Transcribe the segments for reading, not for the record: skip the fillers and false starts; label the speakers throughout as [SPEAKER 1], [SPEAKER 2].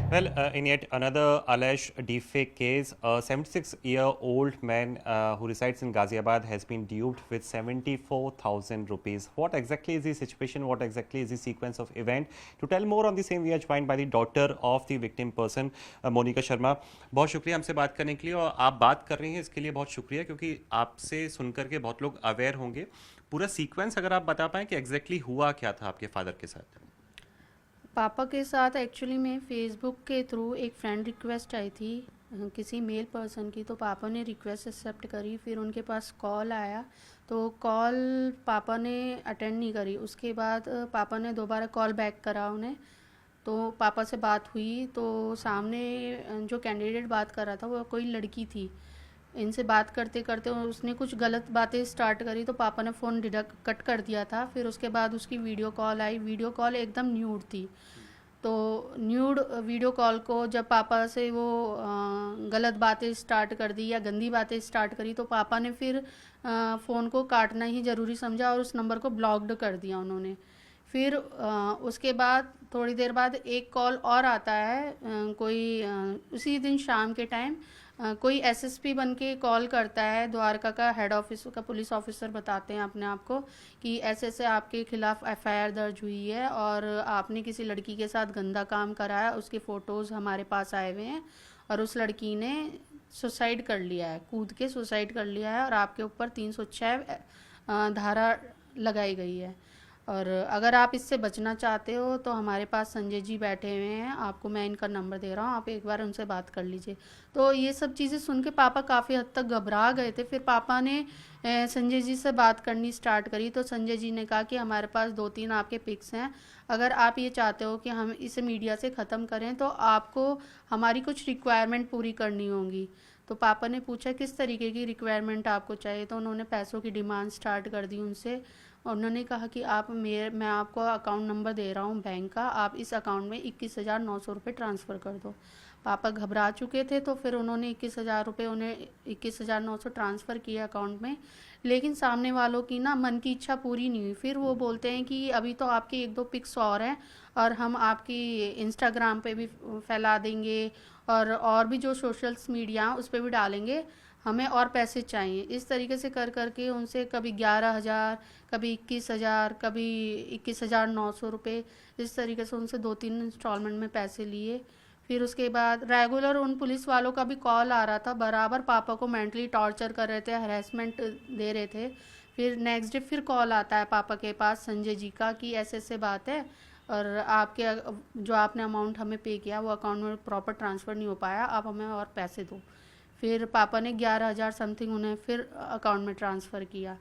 [SPEAKER 1] Well, in yet another alleged deepfake case, a 76-year-old man who resides in Ghaziabad has been duped with 74,000 rupees. What exactly is the situation? What exactly is the sequence of event? To tell more on the same, we are joined by the daughter of the victim person, Monika Sharma. बहुत शुक्रिया हमसे बात करने के लिए, और आप बात कर रही हैं इसके लिए बहुत शुक्रिया, क्योंकि आपसे सुनकर के बहुत लोग अवेयर होंगे. पूरा सीक्वेंस अगर आप बता पाएं कि एग्जैक्टली हुआ क्या था आपके फादर के साथ.
[SPEAKER 2] पापा के साथ एक्चुअली में फेसबुक के थ्रू एक फ्रेंड रिक्वेस्ट आई थी किसी मेल पर्सन की, तो पापा ने रिक्वेस्ट एक्सेप्ट करी। फिर उनके पास कॉल आया तो कॉल पापा ने अटेंड नहीं करी। उसके बाद पापा ने दोबारा कॉल बैक करा उन्हें, तो पापा से बात हुई तो सामने जो कैंडिडेट बात कर रहा था वो कोई लड़की थी। इनसे बात करते करते उसने कुछ गलत बातें स्टार्ट करी तो पापा ने फ़ोन डिडक्ट कट कर दिया था। फिर उसके बाद उसकी वीडियो कॉल आई, वीडियो कॉल एकदम न्यूड थी। तो न्यूड वीडियो कॉल को जब पापा से वो गलत बातें स्टार्ट कर दी या गंदी बातें स्टार्ट करी तो पापा ने फिर फ़ोन को काटना ही ज़रूरी समझा और उस नंबर को ब्लॉक्ड कर दिया उन्होंने। फिर उसके बाद थोड़ी देर बाद एक कॉल और आता है, उसी दिन शाम के टाइम कोई एसएसपी बन के कॉल करता है, द्वारका का हेड ऑफिस का पुलिस ऑफिसर बताते हैं अपने आप को कि ऐसे ऐसे आपके खिलाफ एफआईआर दर्ज हुई है और आपने किसी लड़की के साथ गंदा काम करा है, उसके फ़ोटोज़ हमारे पास आए हुए हैं और उस लड़की ने सुसाइड कर लिया है, कूद के सुसाइड कर लिया है और आपके ऊपर 306 धारा लगाई गई है। और अगर आप इससे बचना चाहते हो तो हमारे पास संजय जी बैठे हुए हैं, आपको मैं इनका नंबर दे रहा हूँ, आप एक बार उनसे बात कर लीजिए। तो ये सब चीज़ें सुन के पापा काफ़ी हद तक घबरा गए थे। फिर पापा ने संजय जी से बात करनी स्टार्ट करी तो संजय जी ने कहा कि हमारे पास 2-3 आपके पिक्स हैं, अगर आप ये चाहते हो कि हम इसे मीडिया से ख़त्म करें तो आपको हमारी कुछ रिक्वायरमेंट पूरी करनी होंगी। तो पापा ने पूछा किस तरीके की रिक्वायरमेंट आपको चाहिए, तो उन्होंने पैसों की डिमांड स्टार्ट कर दी उनसे। उन्होंने कहा कि मैं आपको अकाउंट नंबर दे रहा हूँ बैंक का, आप इस अकाउंट में 21,900 रुपये ट्रांसफ़र कर दो। पापा घबरा चुके थे तो फिर उन्होंने 21,000 रुपये उन्हें 21,900 ट्रांसफ़र किए अकाउंट में। लेकिन सामने वालों की ना मन की इच्छा पूरी नहीं हुई। फिर वो बोलते हैं कि अभी तो आपकी 1-2 पिक्स और हैं और हम आपकी इंस्टाग्राम पे भी फैला देंगे और भी जो सोशल्स मीडिया उस पर भी डालेंगे, हमें और पैसे चाहिए। इस तरीके से कर करके उनसे कभी 11,000, कभी 21,000, कभी 21,900 रुपये, इस तरीके से उनसे 2-3 इंस्टॉलमेंट में पैसे लिए। फिर उसके बाद रेगुलर उन पुलिस वालों का भी कॉल आ रहा था, बराबर पापा को मेंटली टॉर्चर कर रहे थे, हरेसमेंट दे रहे थे। फिर नेक्स्ट डे फिर कॉल आता है पापा के पास संजय जी का कि ऐसे ऐसे बात है और आपके जो आपने अमाउंट हमें पे किया वो अकाउंट में प्रॉपर ट्रांसफ़र नहीं हो पाया, आप हमें और पैसे दो। फिर पापा ने 11,000 समथिंग उन्हें फिर अकाउंट में ट्रांसफ़र किया।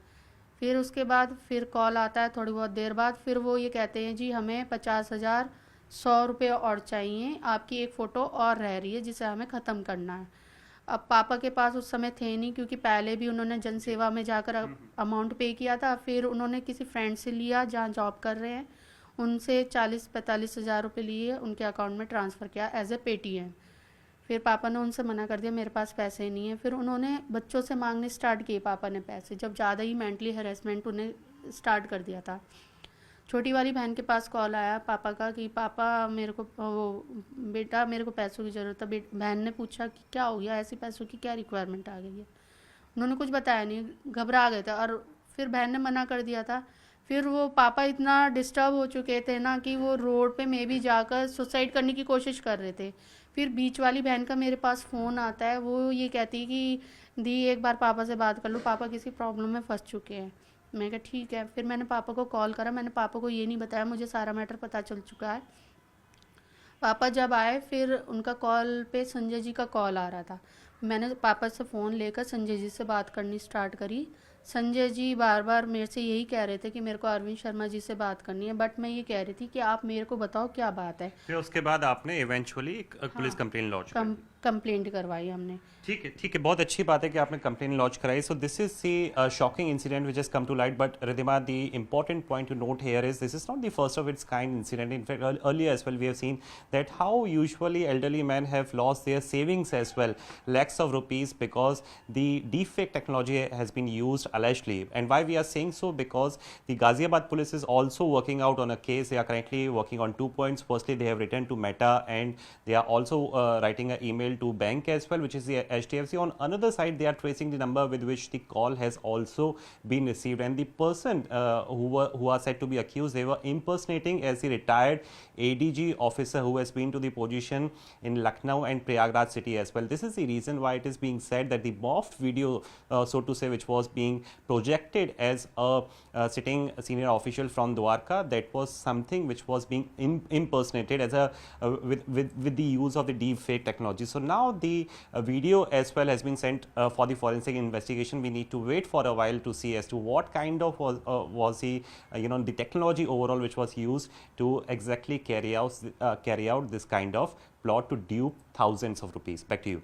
[SPEAKER 2] फिर उसके बाद फिर कॉल आता है थोड़ी बहुत देर बाद, फिर वो ये कहते हैं जी हमें 50,000 100 रुपये और चाहिए, आपकी एक फ़ोटो और रह रही है जिसे हमें ख़त्म करना है। अब पापा के पास उस समय थे नहीं क्योंकि पहले भी उन्होंने जनसेवा में जाकर अमाउंट पे किया था। फिर उन्होंने किसी फ्रेंड से लिया जहाँ जॉब कर रहे हैं, उनसे 40-45 हज़ार रुपये लिए, उनके अकाउंट में ट्रांसफ़र किया एज ए पेटीएम। फिर पापा ने उनसे मना कर दिया, मेरे पास पैसे नहीं है। फिर उन्होंने बच्चों से मांगने स्टार्ट किए पापा ने पैसे, जब ज़्यादा ही मेंटली हरेसमेंट उन्हें स्टार्ट कर दिया था। छोटी वाली बहन के पास कॉल आया पापा का कि पापा मेरे को बेटा मेरे को पैसों की ज़रूरत है। बहन ने पूछा कि क्या हो गया, ऐसी पैसों की क्या रिक्वायरमेंट आ गई है। उन्होंने कुछ बताया नहीं, घबरा गए थे और फिर बहन ने मना कर दिया था। फिर वो पापा इतना डिस्टर्ब हो चुके थे ना कि वो रोड पे मे भी जाकर सुसाइड करने की कोशिश कर रहे थे। फिर बीच वाली बहन का मेरे पास फ़ोन आता है, वो ये कहती है कि दी एक बार पापा से बात कर लो, पापा किसी प्रॉब्लम में फंस चुके हैं। मैं कहा ठीक है। फिर मैंने पापा को कॉल करा, मैंने पापा को ये नहीं बताया, मुझे सारा मैटर पता चल चुका है। पापा जब आए फिर उनका कॉल पे संजय जी का कॉल आ रहा था। मैंने पापा से फ़ोन लेकर संजय जी से बात करनी स्टार्ट करी। संजय जी बार बार मेरे से यही कह रहे थे कि मेरे को अरविंद शर्मा जी से बात करनी है, बट मैं ये कह रही थी कि आप मेरे को बताओ क्या बात है।
[SPEAKER 1] फिर उसके बाद आपने इवेंचुअली एक पुलिस
[SPEAKER 2] हाँ,
[SPEAKER 1] कंप्लेन लॉन्च कर दी.
[SPEAKER 2] कंप्लेंट करवाई हमने।
[SPEAKER 1] ठीक है, बहुत अच्छी बात है कि आपने कंप्लेन लॉन्च कराई. So this is the shocking incident which has come to light, but Ridhima, the important point to note here is this is not the first of its kind incident. In fact, earlier as well we have seen that how usually elderly men have lost their savings as well, lakhs of rupees, because the deepfake technology has been used allegedly. And why we are saying so? Because the Ghaziabad police is also working out on a case. They are currently working on 2 points. Firstly, they have written to Meta, and they are also writing an email to bank as well, which is the HDFC. On another side, they are tracing the number with which the call has also been received, and the person who are said to be accused, they were impersonating as the retired ADG officer who has been to the position in Lucknow and Prayagraj city as well. This is the reason why it is being said that the morphed video, so to say, which was being projected as a sitting senior official from Dwarka, that was something which was being impersonated as a with the use of the deep fake technology. So now the video as well has been sent for the forensic investigation. We need to wait for a while to see as to what kind of was the the technology overall which was used to exactly carry out this kind of plot to dupe thousands of rupees. Back to you.